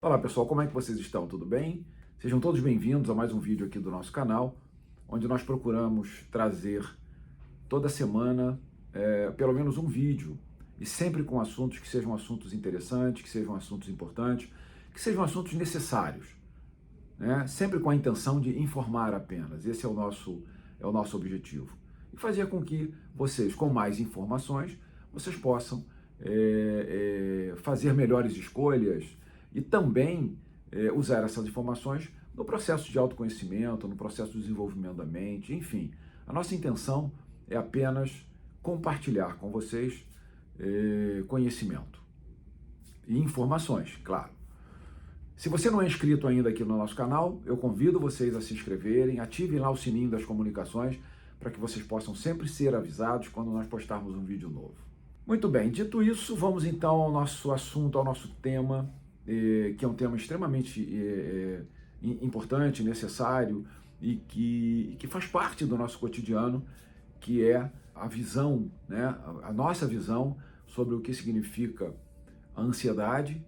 Olá pessoal, como é que vocês estão? Tudo bem? Sejam todos bem-vindos a mais um vídeo aqui do nosso canal, onde nós procuramos trazer toda semana pelo menos um vídeo, e sempre com assuntos que sejam assuntos interessantes, que sejam assuntos importantes, que sejam assuntos necessários, né? Sempre com a intenção de informar apenas. Esse é o nosso objetivo. E fazer com que vocês, com mais informações, vocês possam fazer melhores escolhas e também usar essas informações no processo de autoconhecimento, no processo de desenvolvimento da mente, enfim. A nossa intenção é apenas compartilhar com vocês conhecimento e informações, claro. Se você não é inscrito ainda aqui no nosso canal, eu convido vocês a se inscreverem, ativem lá o sininho das comunicações para que vocês possam sempre ser avisados quando nós postarmos um vídeo novo. Muito bem, dito isso, vamos então ao nosso assunto, ao nosso tema, que é um tema extremamente importante, necessário e que faz parte do nosso cotidiano, que é a visão, né, a nossa visão sobre o que significa a ansiedade,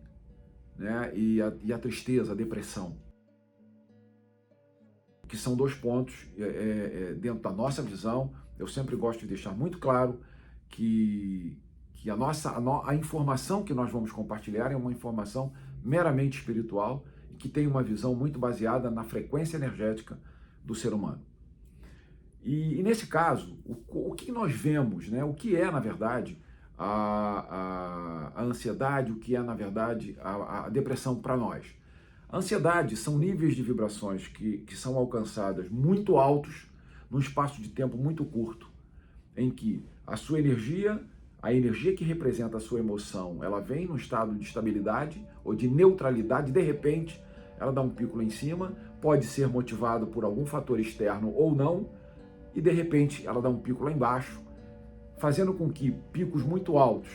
né, e a tristeza, a depressão, que são dois pontos dentro da nossa visão. Eu sempre gosto de deixar muito claro que a informação que nós vamos compartilhar é uma informação meramente espiritual e que tem uma visão muito baseada na frequência energética do ser humano. E nesse caso, o que nós vemos, né, o que é, na verdade, a ansiedade, o que é, na verdade, a depressão para nós? A ansiedade são níveis de vibrações que são alcançadas muito altos, num espaço de tempo muito curto, em que a sua energia, a energia que representa a sua emoção, ela vem num estado de estabilidade ou de neutralidade, de repente ela dá um pico lá em cima, pode ser motivado por algum fator externo ou não, e de repente ela dá um pico lá embaixo, fazendo com que picos muito altos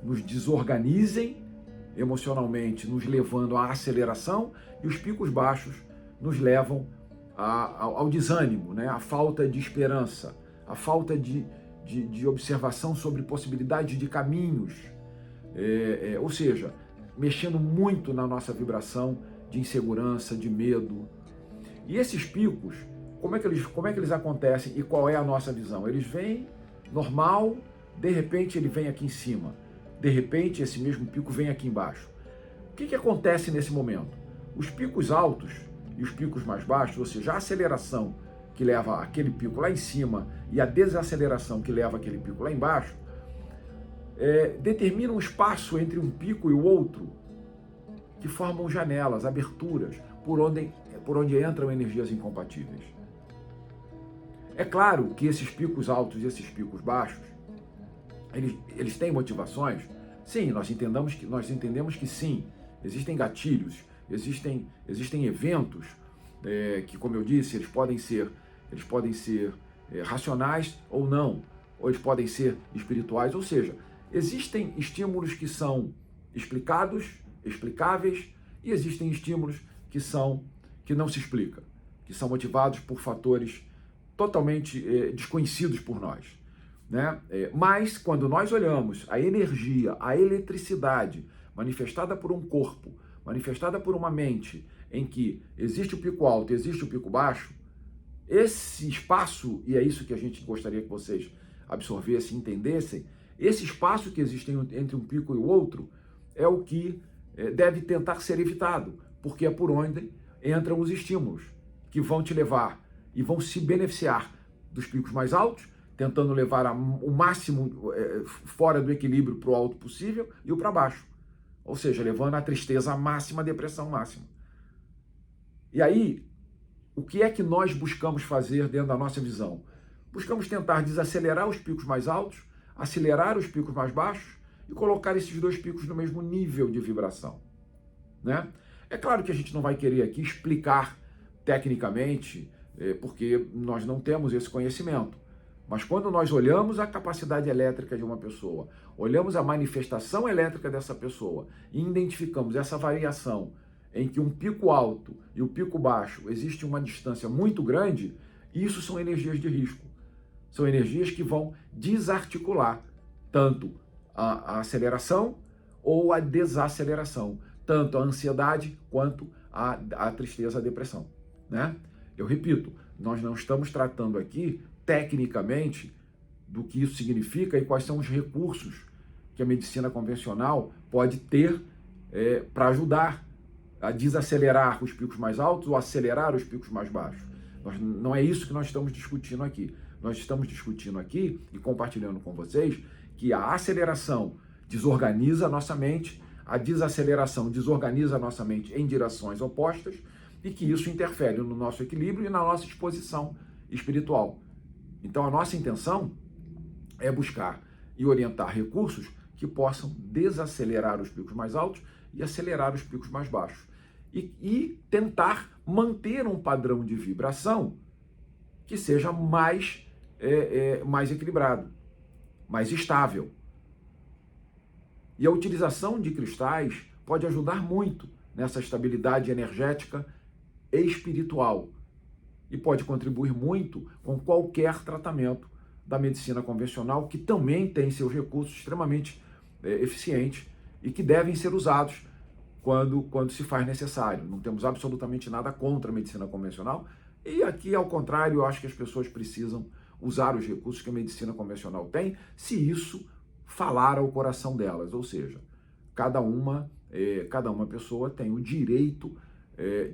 nos desorganizem emocionalmente, nos levando à aceleração, e os picos baixos nos levam ao desânimo, né? À falta de esperança, à falta de observação sobre possibilidades de caminhos, ou seja, mexendo muito na nossa vibração de insegurança, de medo. E esses picos, como é que eles acontecem e qual é a nossa visão? Eles vêm normal, de repente ele vem aqui em cima, de repente esse mesmo pico vem aqui embaixo. O que acontece nesse momento? Os picos altos e os picos mais baixos, ou seja, a aceleração que leva aquele pico lá em cima e a desaceleração que leva aquele pico lá embaixo, determinam um espaço entre um pico e o outro, que formam janelas, aberturas, por onde entram energias incompatíveis. É claro que esses picos altos e esses picos baixos, eles têm motivações? Sim, nós entendemos que sim, existem gatilhos, existem eventos que, como eu disse, eles podem ser racionais ou não, ou eles podem ser espirituais, ou seja, existem estímulos que são explicados, explicáveis, e existem estímulos que não se explicam, que são motivados por fatores totalmente desconhecidos por nós, né? Mas quando nós olhamos a energia, a eletricidade manifestada por um corpo, manifestada por uma mente, em que existe o pico alto e existe o pico baixo, esse espaço, e é isso que a gente gostaria que vocês absorvessem, entendessem, esse espaço que existe entre um pico e o outro é o que deve tentar ser evitado, porque é por onde entram os estímulos que vão te levar e vão se beneficiar dos picos mais altos, tentando levar o máximo fora do equilíbrio para o alto possível, e o para baixo, ou seja, levando a tristeza máxima, a depressão máxima. E aí, o que é que nós buscamos fazer dentro da nossa visão? Buscamos tentar desacelerar os picos mais altos, acelerar os picos mais baixos e colocar esses dois picos no mesmo nível de vibração, né? É claro que a gente não vai querer aqui explicar tecnicamente, porque nós não temos esse conhecimento. Mas quando nós olhamos a capacidade elétrica de uma pessoa, olhamos a manifestação elétrica dessa pessoa e identificamos essa variação em que um pico alto e o pico baixo existe uma distância muito grande, isso são energias de risco. São energias que vão desarticular tanto a aceleração ou a desaceleração, tanto a ansiedade quanto a tristeza, a depressão, né? Eu repito, nós não estamos tratando aqui, tecnicamente, do que isso significa e quais são os recursos que a medicina convencional pode ter para ajudar a desacelerar os picos mais altos ou acelerar os picos mais baixos. Não é isso que nós estamos discutindo aqui. Nós estamos discutindo aqui e compartilhando com vocês que a aceleração desorganiza a nossa mente, a desaceleração desorganiza a nossa mente em direções opostas e que isso interfere no nosso equilíbrio e na nossa disposição espiritual. Então, a nossa intenção é buscar e orientar recursos que possam desacelerar os picos mais altos e acelerar os picos mais baixos. E tentar manter um padrão de vibração que seja mais equilibrado, mais estável. E a utilização de cristais pode ajudar muito nessa estabilidade energética e espiritual. E pode contribuir muito com qualquer tratamento da medicina convencional, que também tem seus recursos extremamente eficientes e que devem ser usados quando se faz necessário. Não temos absolutamente nada contra a medicina convencional. E aqui, ao contrário, eu acho que as pessoas precisam usar os recursos que a medicina convencional tem, se isso falar ao coração delas. Ou seja, cada uma pessoa tem o direito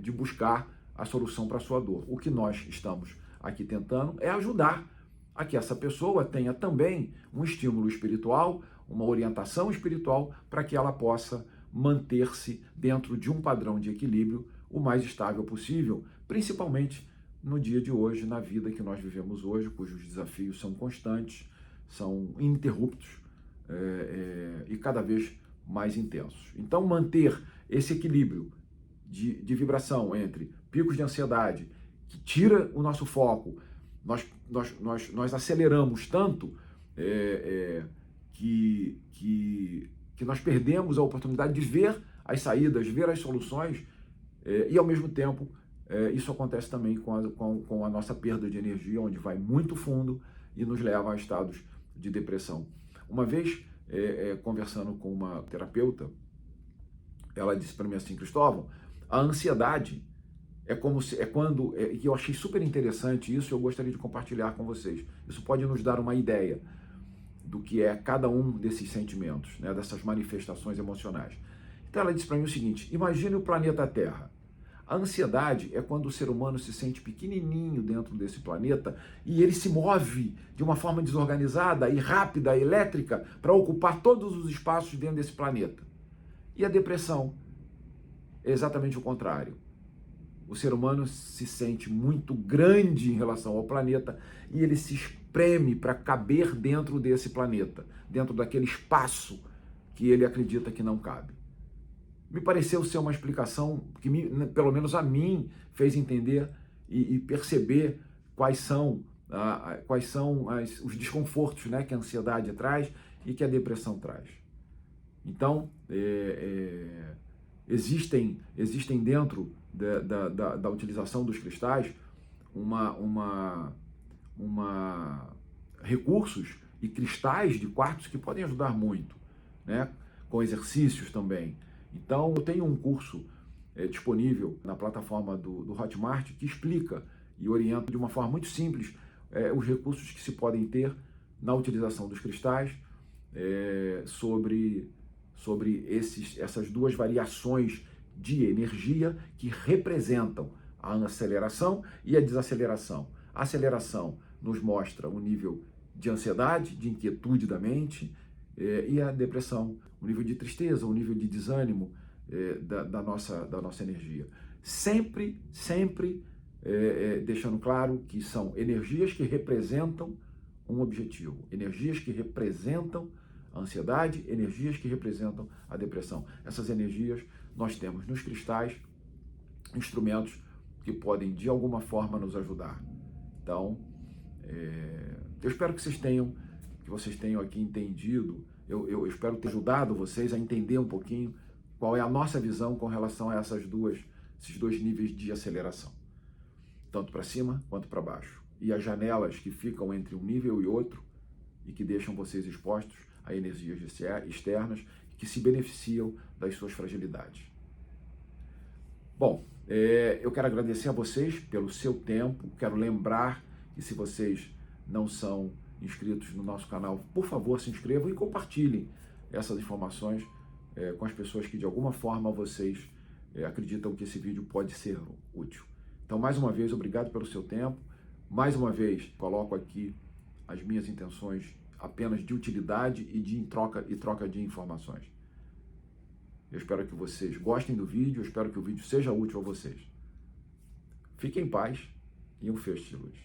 de buscar a solução para a sua dor. O que nós estamos aqui tentando é ajudar a que essa pessoa tenha também um estímulo espiritual, uma orientação espiritual, para que ela possa manter-se dentro de um padrão de equilíbrio o mais estável possível, principalmente no dia de hoje, na vida que nós vivemos hoje, cujos desafios são constantes, são ininterruptos e cada vez mais intensos. Então, manter esse equilíbrio de vibração entre picos de ansiedade, que tira o nosso foco, nós aceleramos tanto que nós perdemos a oportunidade de ver as saídas, ver as soluções, e ao mesmo tempo isso acontece também com a nossa perda de energia, onde vai muito fundo e nos leva a estados de depressão. Uma vez, conversando com uma terapeuta, ela disse para mim assim: Cristóvão, a ansiedade e eu achei super interessante isso, eu gostaria de compartilhar com vocês. Isso pode nos dar uma ideia do que é cada um desses sentimentos, né, dessas manifestações emocionais. Então ela disse para mim o seguinte: imagine o planeta Terra. A ansiedade é quando o ser humano se sente pequenininho dentro desse planeta e ele se move de uma forma desorganizada e rápida, elétrica, para ocupar todos os espaços dentro desse planeta. E a depressão é exatamente o contrário. O ser humano se sente muito grande em relação ao planeta e ele se espreme para caber dentro desse planeta, dentro daquele espaço que ele acredita que não cabe. Me pareceu ser uma explicação que, pelo menos a mim, fez entender e perceber quais são os desconfortos, né, que a ansiedade traz e que a depressão traz. Então, existem dentro da utilização dos cristais recursos e cristais de quartzo que podem ajudar muito, né? Com exercícios também. Então, eu tenho um curso disponível na plataforma do Hotmart que explica e orienta de uma forma muito simples os recursos que se podem ter na utilização dos cristais sobre essas duas variações de energia que representam a aceleração e a desaceleração. A aceleração nos mostra o nível de ansiedade, de inquietude da mente, e a depressão, o nível de tristeza, o nível de desânimo da nossa energia. Sempre deixando claro que são energias que representam um objetivo, energias que representam a ansiedade, energias que representam a depressão. Essas energias nós temos nos cristais instrumentos que podem de alguma forma nos ajudar. Então, eu espero que vocês tenham aqui entendido, eu espero ter ajudado vocês a entender um pouquinho qual é a nossa visão com relação a esses dois níveis de aceleração, tanto para cima quanto para baixo. E as janelas que ficam entre um nível e outro e que deixam vocês expostos a energias externas que se beneficiam das suas fragilidades. Bom, eu quero agradecer a vocês pelo seu tempo, quero lembrar que se vocês não são inscritos no nosso canal, por favor, se inscrevam e compartilhem essas informações com as pessoas que de alguma forma vocês acreditam que esse vídeo pode ser útil. Então, mais uma vez, obrigado pelo seu tempo. Mais uma vez, coloco aqui as minhas intenções apenas de utilidade e de troca de informações. Eu espero que vocês gostem do vídeo, eu espero que o vídeo seja útil a vocês. Fiquem em paz e um fecho de luz.